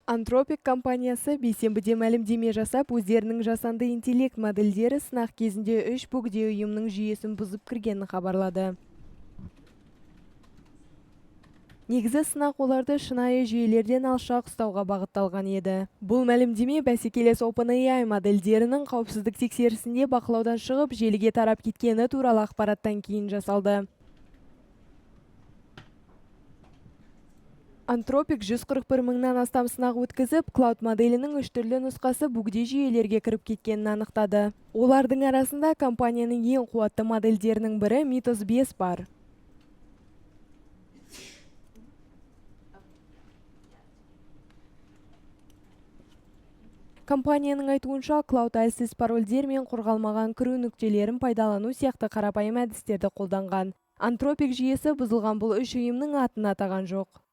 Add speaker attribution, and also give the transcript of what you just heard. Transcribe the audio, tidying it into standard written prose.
Speaker 1: Anthropic компаниясы бейсенбіде мәлімдеме жасап, өздерінің жасанды интеллект модельдері сынақ кезінде 3 бөгде ұйымның жүйесін бұзып кіргенін хабарлады. Негізі сынақ оларды шынайы жүйелерден алшақ ұстауға бағытталған еді. Бұл мәлімдеме бәсекелес OpenAI модельдерінің қауіпсіздік тексерісінде бақылаудан шығып, желіге тарап кеткені туралы ақпараттан кейін жасалды. Anthropic 141 мыңнан астам сынақ өткізіп, Cloud моделінің 3 түрлі нұсқасы бөгде жүйелерге кіріп кеткенін анықтады. Олардың арасында компанияның ең қуатты модельдерінің бірі Mythos 5 бар. Компанияның айтуынша, Cloud әлсіз парольдер мен қорғалмаған кіру нүктелерін пайдалану сияқты қарапайым әдістерді қолданған. Anthropic жүйесі бұзылған бұл 3 ұйымның атын атаған жоқ.